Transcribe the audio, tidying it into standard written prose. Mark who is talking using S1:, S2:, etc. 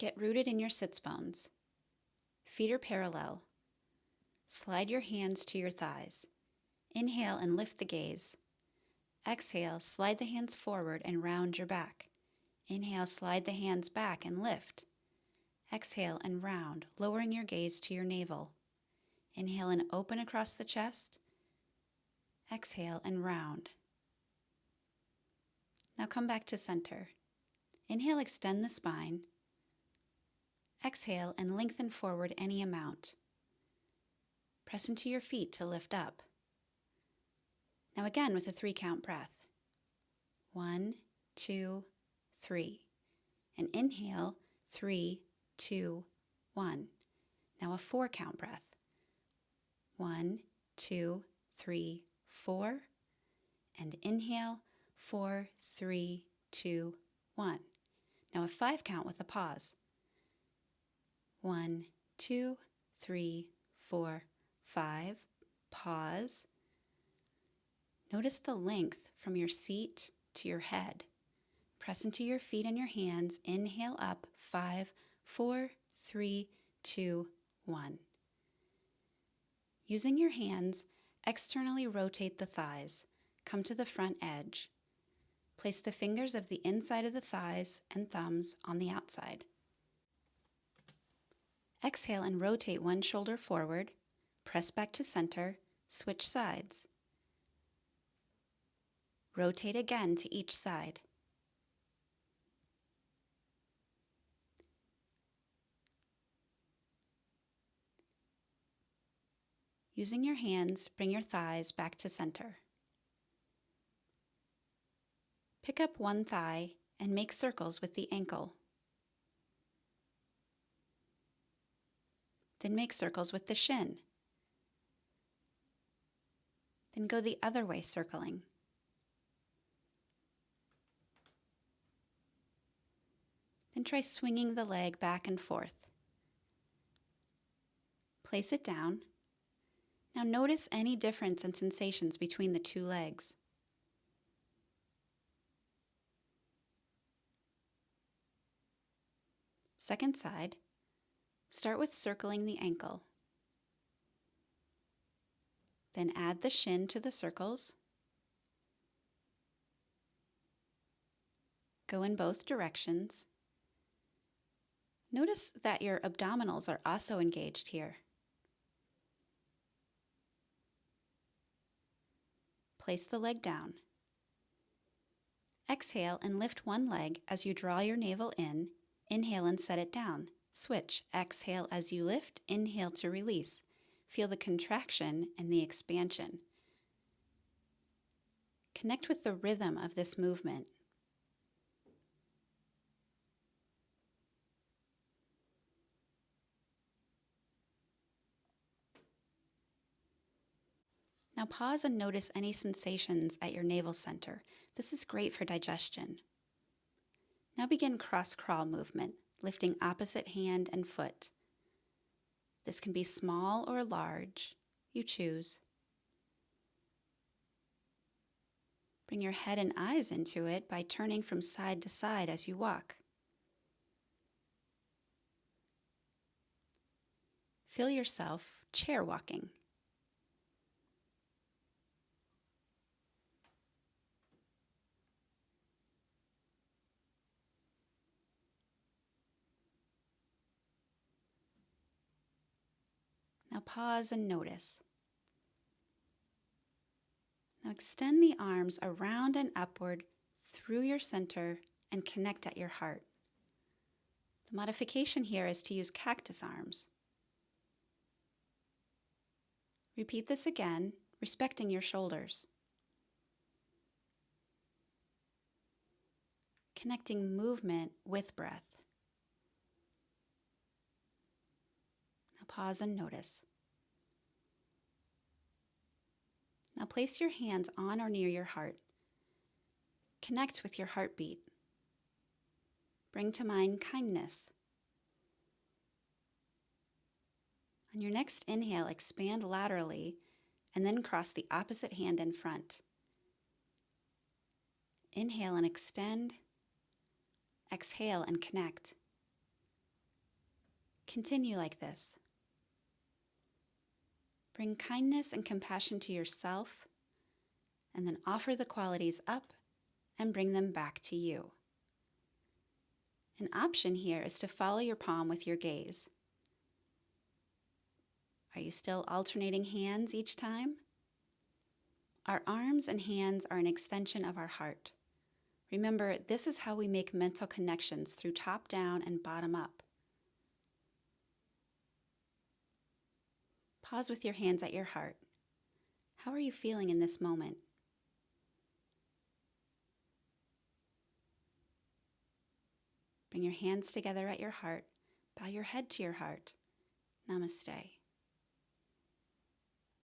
S1: Get rooted in your sits bones. Feet are parallel. Slide your hands to your thighs. Inhale and lift the gaze. Exhale, slide the hands forward and round your back. Inhale, slide the hands back and lift. Exhale and round, lowering your gaze to your navel. Inhale and open across the chest. Exhale and round. Now come back to center. Inhale, extend the spine. Exhale and lengthen forward any amount. Press into your feet to lift up. Now again with a 3-count breath. 1, 2, 3. And inhale, 3, 2, 1. Now a 4-count breath. 1, 2, 3, 4. And inhale, 4, 3, 2, 1. Now a 5-count with a pause. 1, 2, 3, 4, 5. Pause. Notice the length from your seat to your head. Press into your feet and your hands. Inhale up. 5, 4, 3, 2, 1. Using your hands, externally rotate the thighs. Come to the front edge. Place the fingers of the inside of the thighs and thumbs on the outside. Exhale and rotate one shoulder forward. Press back to center. Switch sides. Rotate again to each side. Using your hands, bring your thighs back to center. Pick up one thigh and make circles with the ankle. Then make circles with the shin. Then go the other way, circling. Then try swinging the leg back and forth. Place it down. Now notice any difference in sensations between the two legs. Second side. Start with circling the ankle. Then add the shin to the circles. Go in both directions. Notice that your abdominals are also engaged here. Place the leg down. Exhale and lift one leg as you draw your navel in. Inhale and set it down. Switch. Exhale as you lift. Inhale to release. Feel the contraction and the expansion. Connect with the rhythm of this movement. Now pause and notice any sensations at your navel center. This is great for digestion. Now begin cross-crawl movement, lifting opposite hand and foot. This can be small or large. You choose. Bring your head and eyes into it by turning from side to side as you walk. Feel yourself chair walking. Now pause and notice. Now extend the arms around and upward through your center and connect at your heart. The modification here is to use cactus arms. Repeat this again, respecting your shoulders. Connecting movement with breath. Now pause and notice. Now place your hands on or near your heart. Connect with your heartbeat. Bring to mind kindness. On your next inhale, expand laterally and then cross the opposite hand in front. Inhale and extend. Exhale and connect. Continue like this. Bring kindness and compassion to yourself, and then offer the qualities up and bring them back to you. An option here is to follow your palm with your gaze. Are you still alternating hands each time? Our arms and hands are an extension of our heart. Remember, this is how we make mental connections through top down and bottom up. Pause with your hands at your heart. How are you feeling in this moment? Bring your hands together at your heart. Bow your head to your heart. Namaste.